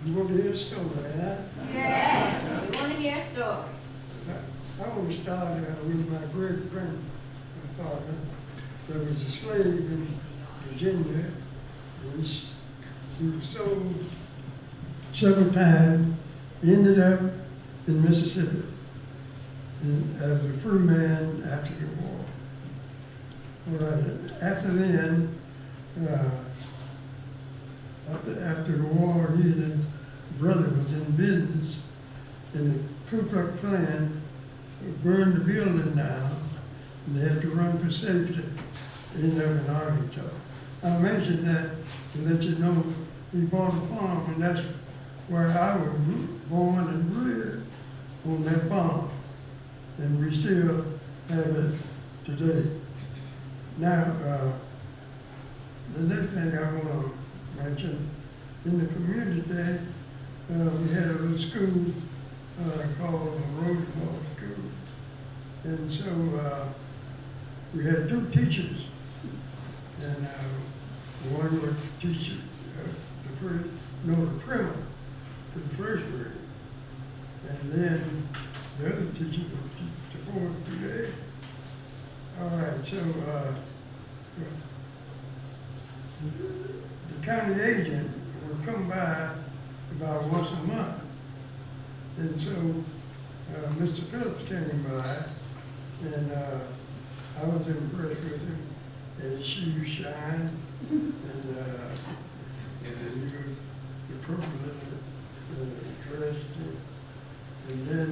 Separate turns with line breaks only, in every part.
You want to hear a story, huh?
Yes, we want to hear a story.
I want to start with my great-grandfather. There was a slave in Virginia, and he was sold several times. He ended up in Mississippi as a free man after the war. All right, after then, after the war, he and his brother was in business, and the Ku Klux Klan burned the building down, and they had to run for safety. They ended up in Arkansas. I mentioned that to let you know he bought a farm, and that's where I was born and bred, on that farm, and we still have it today. Now, the next thing I want to mention, in the community today, we had a little school called the Roosevelt School. And so we had two teachers, and one would teach the primer to the first grade. And then the other teacher would teach the fourth to the eighth. All right, so the county agent would come by about once a month. And so Mr. Phillips came by, and I was impressed with him. His shoes shined, and he was appropriately dressed. And then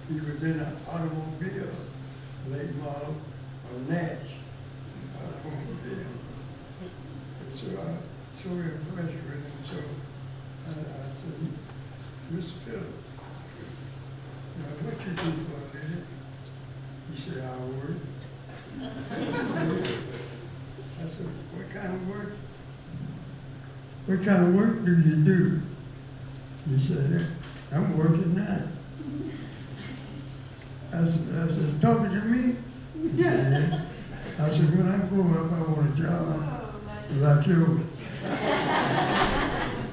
he was in an automobile, late model, a Nash automobile. And so I was so impressed with him. So I said, Mr. Phillips, what you do for a living? He said, I work. I said, what kind of work? What kind of work do you do? He said, I'm working now. I said, talking to me? He said, yeah. I said, when I grow up, I want a job like yours.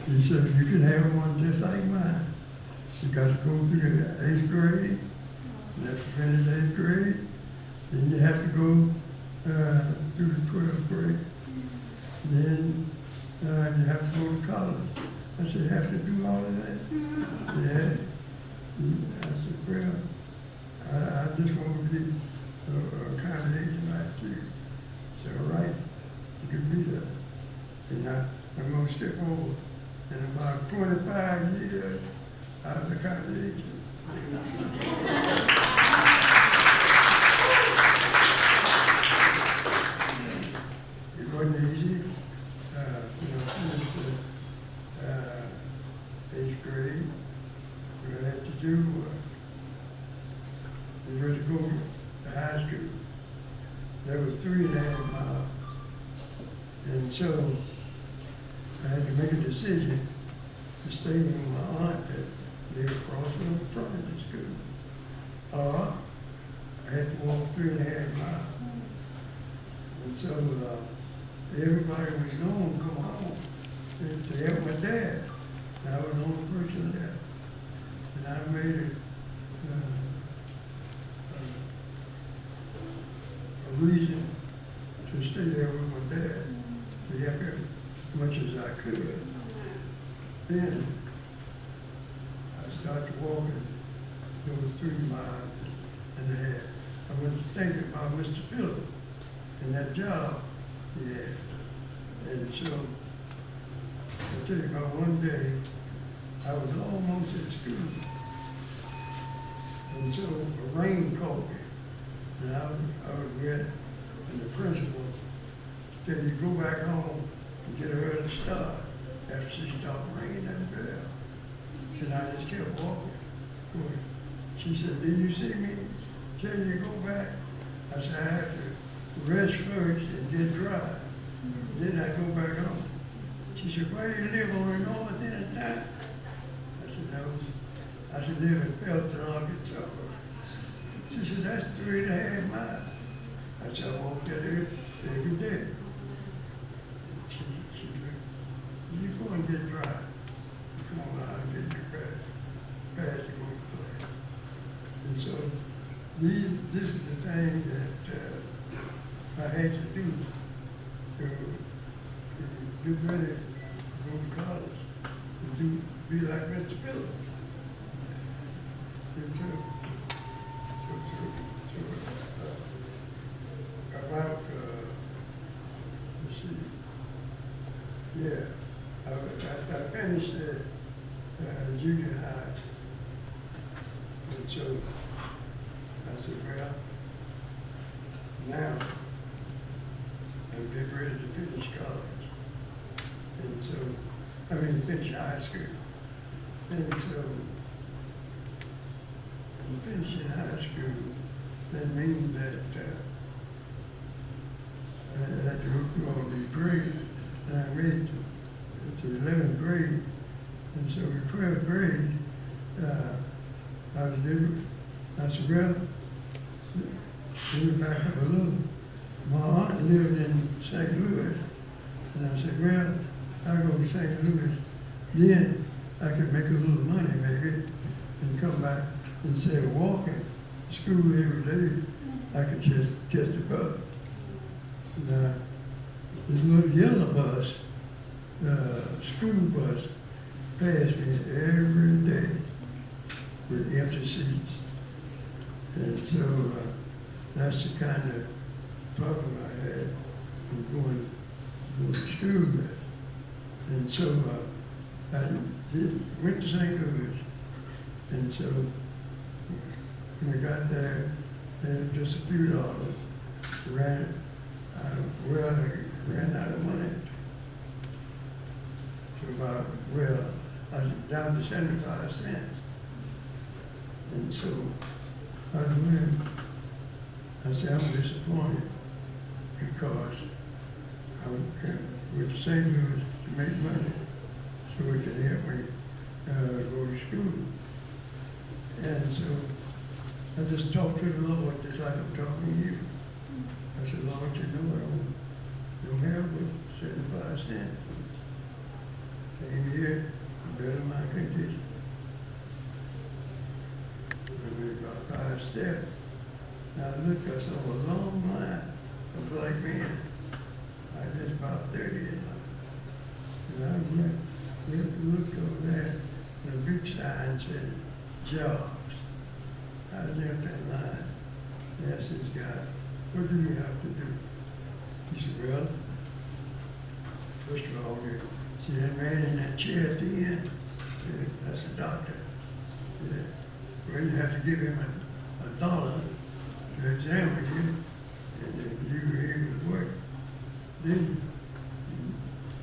He said, you can have one just like mine. You got to go through the 8th grade, and after finish 8th grade, then you have to go through the 12th grade. Then you have to go to college. I said, you have to do all of that? Yeah. I said, well, I just want to be a kind of agent like you. He said, all right, you can be that. And I'm going to step over. In about 25 years, I was a kind of agent. It wasn't easy. Finished the 8th grade. What I had to do was ready to go to high school. That was 3.5 miles. And so I had to make a decision to stay with my aunt that lived across from the front of the school. Or I had to walk 3.5 miles. And so everybody was going to come home to help my dad. And I was the only person there. And I made it a reason to stay there with my dad, to help him as much as I could. Then I started walking those 3 miles and a half. I was thinking about Mr. Phillips and that job he had. And so I tell you about one day, I was almost at school. And so a rain caught me. And I was wet, and the principal said, you go back home and get an early start after she stopped ringing that bell. And I just kept walking. She said, did you see me tell you to go back? I said, I have to rest first and get dry. Then I go back home. She said, where you live on the north end of town? I said, no. I said, live in Pelton, Arkansas. She said, that's 3.5 miles. I said, I walk that every day. And she said, you go and get dry. come on out and get your pass to go to class. And so this is the thing that I had to do to get ready to go to college and be like Mr. Phillips. And so about, let's see, yeah, I finished junior high. And so I said, well, now I'm getting ready to finish college. And so, finish high school. And so, finishing high school, that means that I had to go through all these grades, and I made it to 11th grade. And so in 12th grade, I was different. I said, well, let me back up a little. My aunt lived in St. Louis, and I said, well, I'll go to St. Louis. Then I could make a little money maybe and come back. Instead of walking to school every day, I could just catch the bus. Now, this little yellow bus, school bus, passed me every day with empty seats. And so that's the kind of problem I had in going to school there. And so I went to St. Louis. And so when I got there, and just a few dollars, I ran out of money to about, I was down to 75 cents. And so I said, I'm disappointed because I went to St. Louis to make money so it could help me go to school. And so I just talked to the Lord just like I'm talking to you. I said, Lord, you know I don't have but 75 cents. Came here to better my condition. I made about 5 steps. Now I looked, I saw a long line of black men. I guess about 30 in line. And I looked over there, and a big sign said, jobs. I left that line and asked this guy, what do we have to do? He said, well, first of all, you see that man in that chair at the end? Yeah, that's a doctor. Yeah. Well, you have to give him $1 to examine you, and if you were able to work, then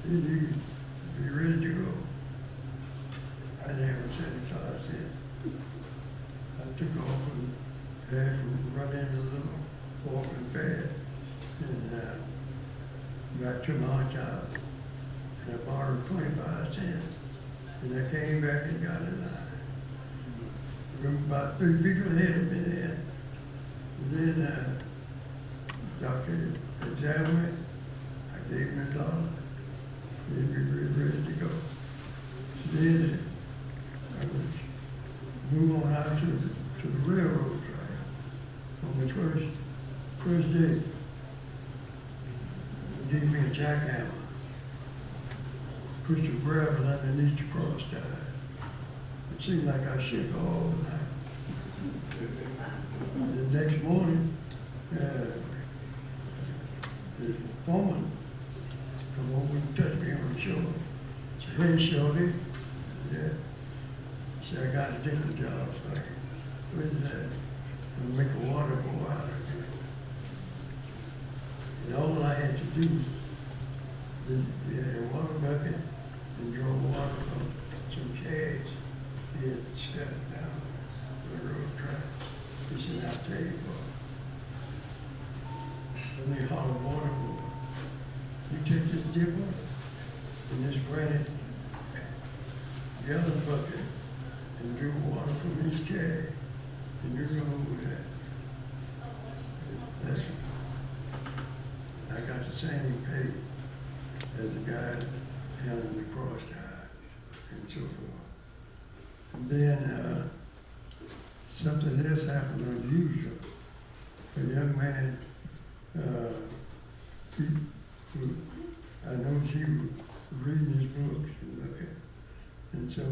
you be ready to go. I didn't have a 75 cents. I took off and had to run in a little, walking fast, and back to my aunt's house. And I borrowed 25 cents, and I came back and got in line. There were about 3 people ahead of me then. And then doctor examined me. I gave him $1. Then we were ready to go. Then I was move on out to the railroad track on the first day. He gave me a jackhammer, pushed a gravel underneath the cross ties. It seemed like I shook all night. The next morning, the foreman come over and touched me on the shoulder. Said, hey, Shorty. Yeah. He said, I got a different job for you. What is that? I'll make a water go out of you. And all I had to do was get a water bucket and draw water from some kegs and set it down the railroad track. He said, I'll tell you what. When they haul a water board, you take this dipper and this granite gallon bucket and drew water from each keg, and you're going over that. That's, I got the same pay as the guy handling the cross tie. And and so forth. And then something else happened unusual. A young man, I noticed he was reading his books and looking. And so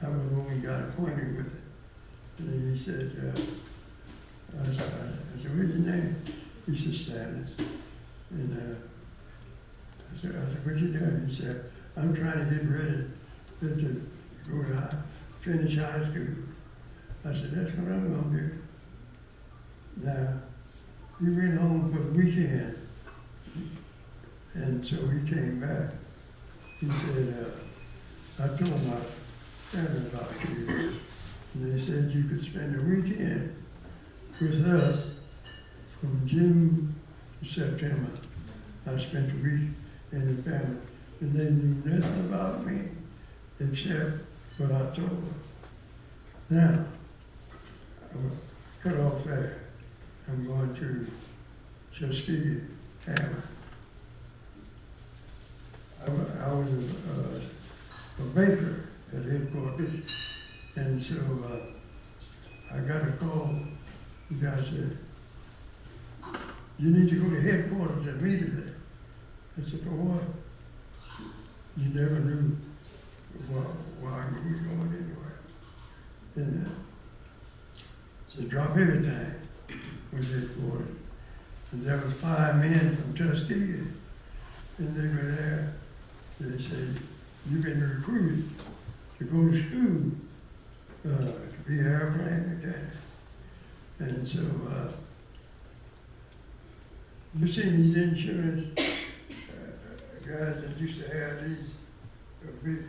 I went over and got acquainted with it. And then he said, I said, what's your name? He said, Stanley. And I said, what you doing? He said, I'm trying to get ready to go to finish high school. I said, that's what I'm gonna do. Now, he went home for the weekend, and so he came back. He said, I told my family about you, and they said you could spend the weekend with us from June to September. I spent the week in the family, and they knew nothing about me except what I told them. Now, I will cut off there. I'm going to Tuskegee Airman. I was a baker at headquarters, and so I got a call. The guy said, you need to go to headquarters immediately. I said, for what? You never knew why you were going anywhere. And so drop everything was headquarters. And there was 5 men from Tuskegee, and they were there. They said, you've been recruited to go to school to be an airplane mechanic. And so, you see these insurance guys that used to have these big,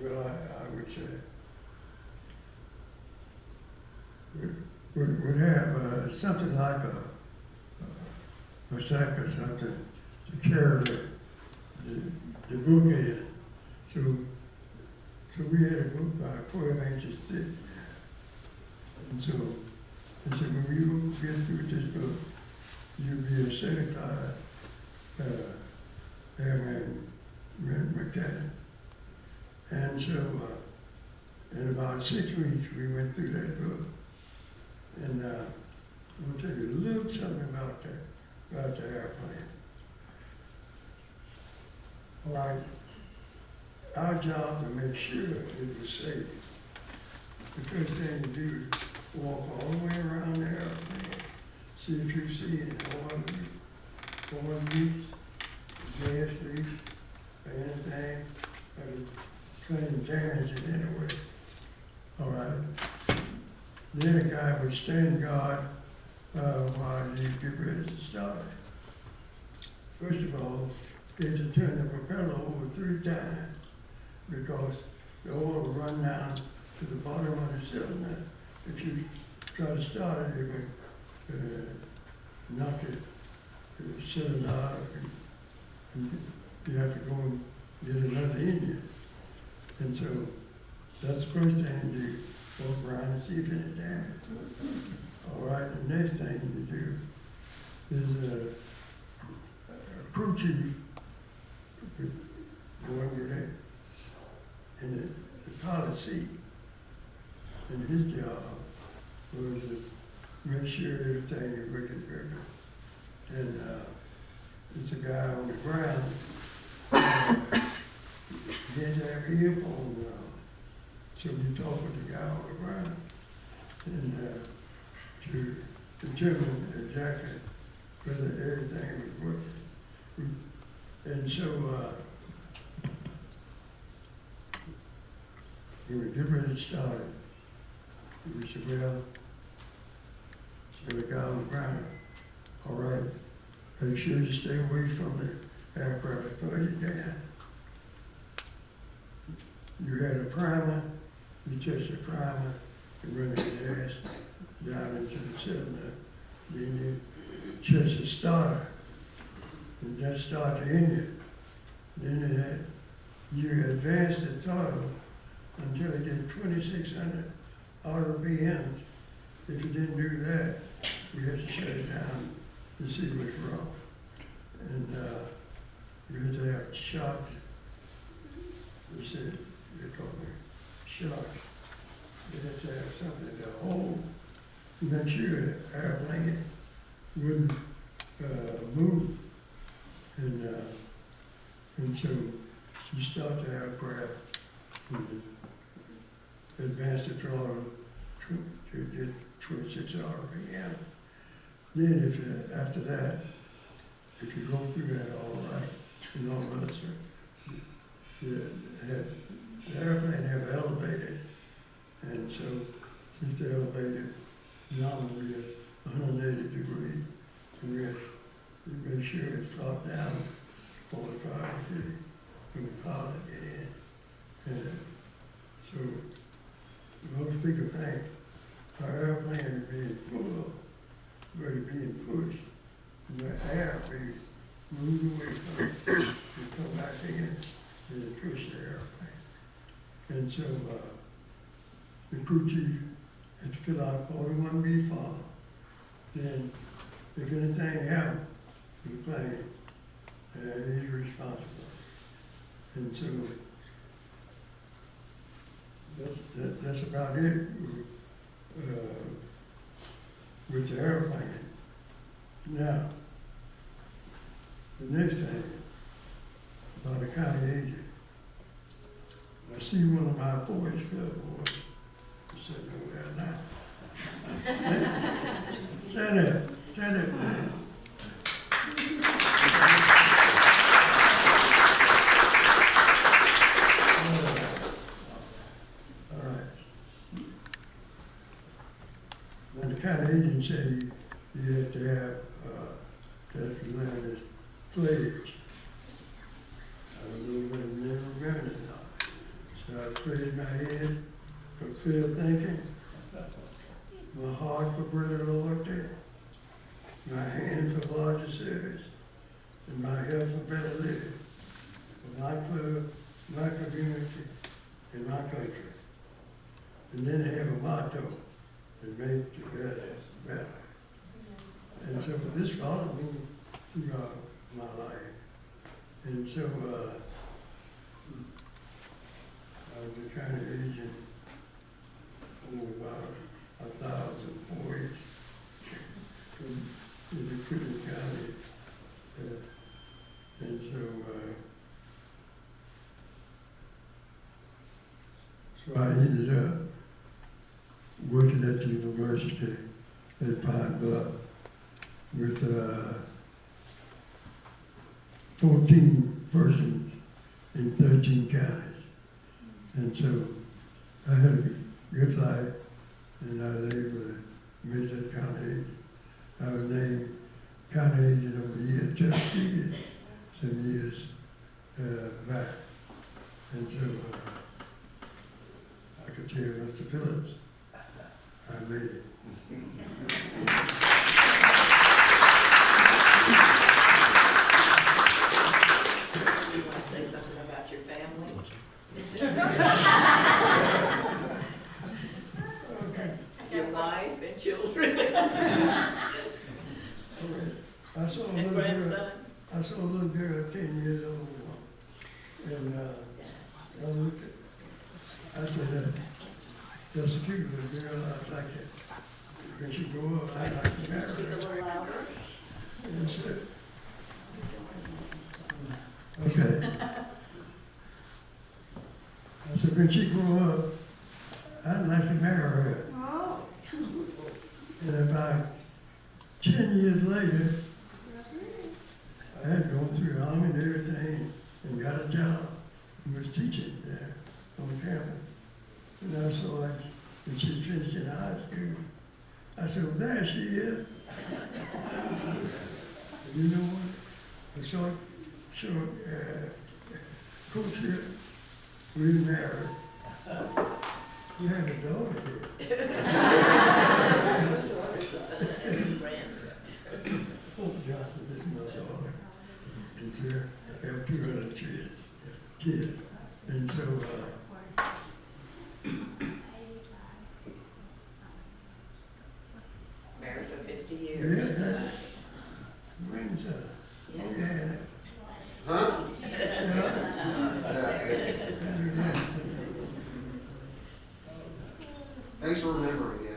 well, I would say, would have something like a sack or something to carry the book in. So we had a book about 12 inches thick. And so I said, when you get through this book, you'll be a certified airman mechanic. And so in about 6 weeks, we went through that book. And I'm gonna tell you a little something about the airplane. All right, our job to make sure it was safe. The first thing you do is walk all the way around the airplane, see if you see any oil leaks, gas leaks, or anything that is plane damaged in any way. All right. Then a guy would stand guard while you get ready to start it. First of all, you had to turn the propeller over 3 times because the oil would run down to the bottom of the cylinder. If you try to start it, it would knock the cylinder out, and you have to go and get another engine. And so that's the first thing you do. Walk around and see if any damage. All right, the next thing you do is a crew chief could go and get it in the pilot seat. And his job was to make sure everything is working perfect. And it's a guy on the ground. He had to have earphones on. So we talk with the guy on the ground and to determine exactly whether everything was working. And so when we get ready to start it, we said, well, to the guy on the ground, all right, make sure you stay away from the aircraft as far as you can. You had a primer. You touch the primer and run the gas down into the cylinder. Then you touch the starter, and that starts the engine. Then you advance the throttle until it gets 2,600 RPMs. If you didn't do that, you had to shut it down to see what's wrong. And we had to have shocks he said, they called me sharks. They had to have something to hold to make sure the airplane wouldn't move. And so you start the aircraft and advance the throttle to get 26 RPM. Then after that, if you go through that all right, and all the rest of it, the airplane have elevated, and so since the elevated normally at 180 degrees, and we have to make sure it's dropped down 45 degrees when the pilot get in. And so most people think our airplane is being full, but it's being pushed, and the air being moved away from it, and come back in, and it push the airplane. And so the crew chief had to fill out 41B form. Then if anything happened to the plane, he's responsible. And so that's about it with the airplane. Now, the next thing about the county agent, I see one of my boys club boys sitting over there now. Stand up, man. All right. Now the county agent say you have to have that land is pledged. I don't know whether they're remembering it or not. So I pledged my head for clear thinking, my heart for greater loyalty, my hand for larger service, and my health for better living, for my club, my community, and my country. And then they have a motto that makes the better. And so this followed me throughout my life. And so I was the county agent for about 1,000 boys in the Quilt County. And so I ended up working at the university at Pine Bluff with 14 persons in 13 counties. And so I had a good life, and I was able to make that county agent. I was named county agent of the year Tuskegee some years back. And so I could tell Mr. Phillips, I made it.
You want to say something about your family?
Okay.
Your wife and children
Okay. I saw a
and
little girl.
grandson?
I saw a little girl, 10 years old, and I looked at, I said, that's a cute little girl, I'd like it. When she grow up, I'd like to marry
Speak a
her.
little louder.
And so, okay. I said, when she grow up, I'd like to marry her.
Oh.
And about 10 years later, I had gone through the army and everything and got a job and was teaching there on campus. And I saw her when she was finishing high school. I said, well, there she is. And you know what? The short courtship, we married. You have a daughter here.
Grandson.
Hope Johnson, this is my daughter. And so I have 2 other kids. And so,
Married for 50
yeah,
years.
grandson.
Yeah.
Oh, yeah.
Huh?
Yeah. And the
Thanks for remembering,